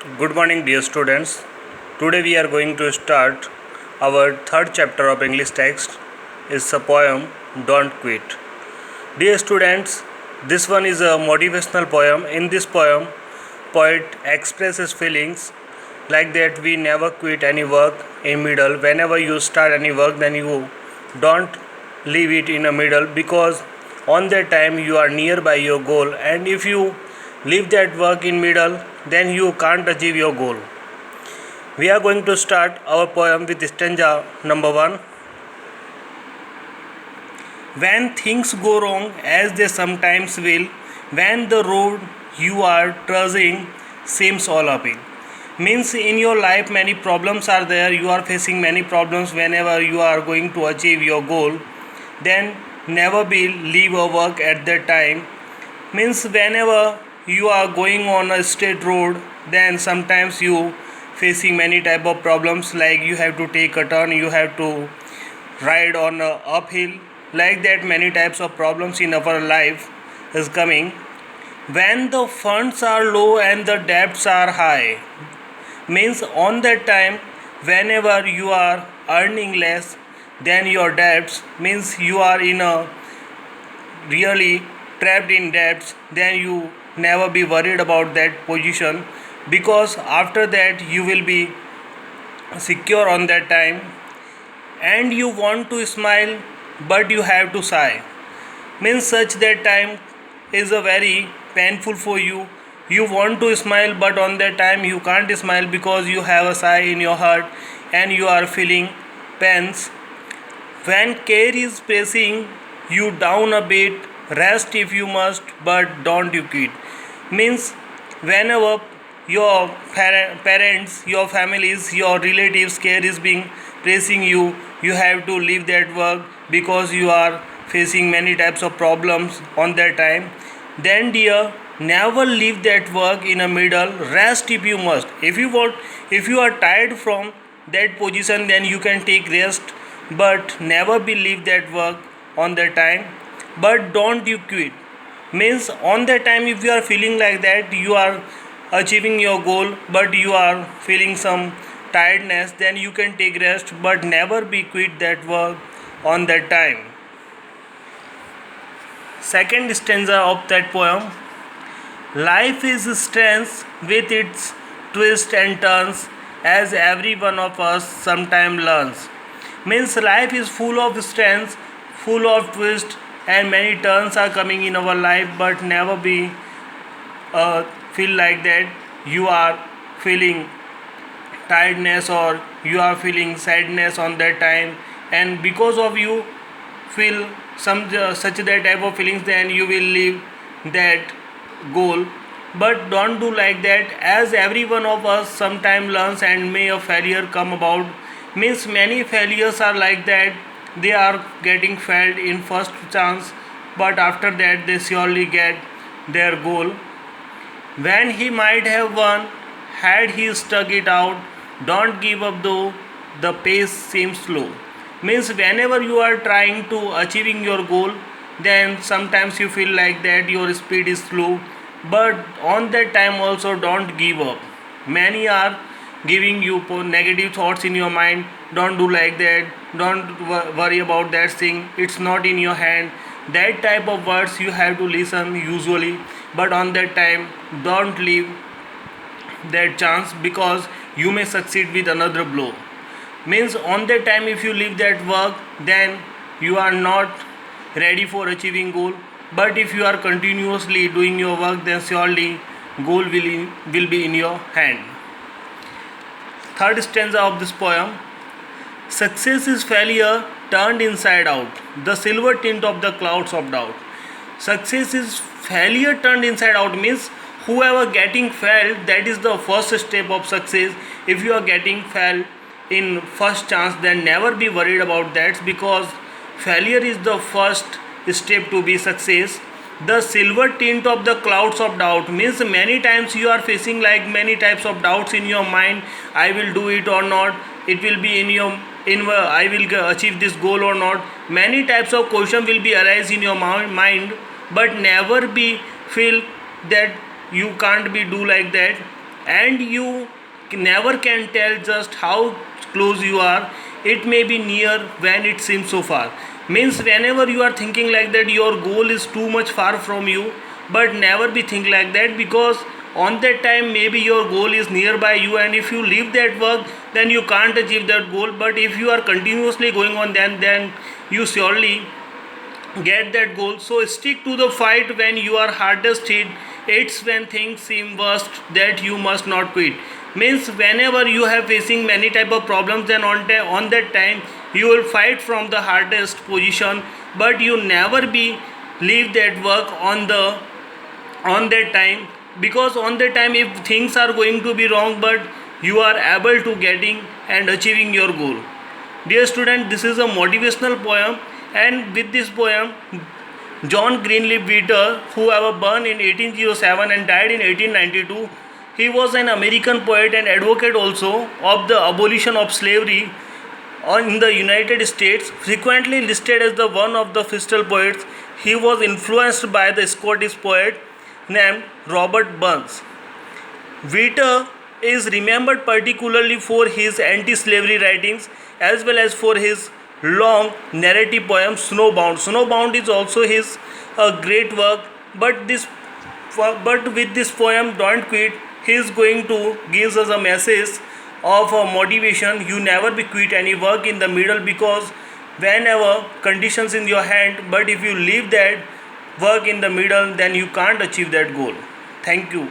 Good morning, dear students. Today we are going to start our third chapter of English text. Is a poem Don't Quit. Dear students, this one is a motivational poem. In this poem, poet expresses feelings like that we never quit any work in middle. Whenever you start any work, then you don't leave it in the middle because on that time you are nearby your goal, and if you leave that work in middle, then you can't achieve your goal. We are going to start our poem with stanza number 1. When things go wrong, as they sometimes will, when the road you are trudging seems all uphill. Means in your life many problems are there, you are facing many problems whenever you are going to achieve your goal, then never be leave a work at that time. Means whenever you are going on a straight road, then sometimes you facing many type of problems, like you have to take a turn, you have to ride on a uphill, like that many types of problems in our life is coming. When the funds are low and the debts are high, means on that time whenever you are earning less than your debts, means you are in a really trapped in debts, then you never be worried about that position, because after that you will be secure on that time. And you want to smile but you have to sigh, means such that time is a very painful for you. You want to smile but on that time you can't smile because you have a sigh in your heart and you are feeling pains. When care is pressing you down a bit, rest if you must, but don't you quit. Means whenever your parents, your families, your relatives care is being pressing you, you have to leave that work because you are facing many types of problems on that time. Then dear, never leave that work in a middle, rest if you must. If you are tired from that position, then you can take rest, but never be leave that work on that time, but don't you quit. Means on that time if you are feeling like that you are achieving your goal but you are feeling some tiredness, then you can take rest, but never be quit that work on that time. Second stanza of that poem. Life is strange with its twists and turns, as every one of us sometime learns. Means life is full of strange, full of twists, and many turns are coming in our life, but never be feel like that you are feeling tiredness or you are feeling sadness on that time, and because of you feel some such that type of feelings, then you will leave that goal. But don't do like that, as every one of us sometime learns and may a failure come about. Means many failures are like that, they are getting failed in first chance, but after that they surely get their goal. When he might have won had he stuck it out, don't give up though the pace seems slow. Means whenever you are trying to achieving your goal, then sometimes you feel like that your speed is slow, but on that time also don't give up. Many are giving you negative thoughts in your mind, don't do like that, don't worry about that thing, it's not in your hand, that type of words you have to listen usually. But on that time don't leave that chance, because you may succeed with another blow. Means on that time if you leave that work, then you are not ready for achieving goal, but if you are continuously doing your work, then surely goal will be in your hand. Third stanza of this poem. Success is failure turned inside out, the silver tint of the clouds of doubt. Success is failure turned inside out, means whoever getting failed, that is the first step of success. If you are getting failed in first chance, then never be worried about that, because failure is the first step to be success. The silver tint of the clouds of doubt, means many times you are facing like many types of doubts in your mind, I will do it or not, it will be in your I will achieve this goal or not, many types of question will be arise in your mind, but never be feel that you can't be do like that. and you never can tell just how close you are. It may be near when it seems so far. Means whenever you are thinking like that, your goal is too much far from you, but never be think like that, because on that time maybe your goal is nearby you, and if you leave that work, then you can't achieve that goal. But if you are continuously going on, then you surely get that goal. So stick to the fight when you are hardest hit. It's when things seem worst that you must not quit. Means whenever you have facing many type of problems, then on that time you will fight from the hardest position, but you never be leave that work on that time, because on that time if things are going to be wrong, but you are able to getting and achieving your goal. Dear student, this is a motivational poem, and with this poem, John Greenleaf Whittier, who was born in 1807 and died in 1892, he was an American poet and advocate also of the abolition of slavery in the United States, frequently listed as the one of the Bristol poets. He was influenced by the Scottish poet named Robert Burns. Whittier is remembered particularly for his anti-slavery writings, as well as for his long narrative poem Snowbound. Snowbound is also his great work, but with this poem Don't Quit, he is going to gives us a message of motivation. You never be quit any work in the middle, because whenever conditions in your hand, but if you leave that work in the middle, then you can't achieve that goal. Thank you.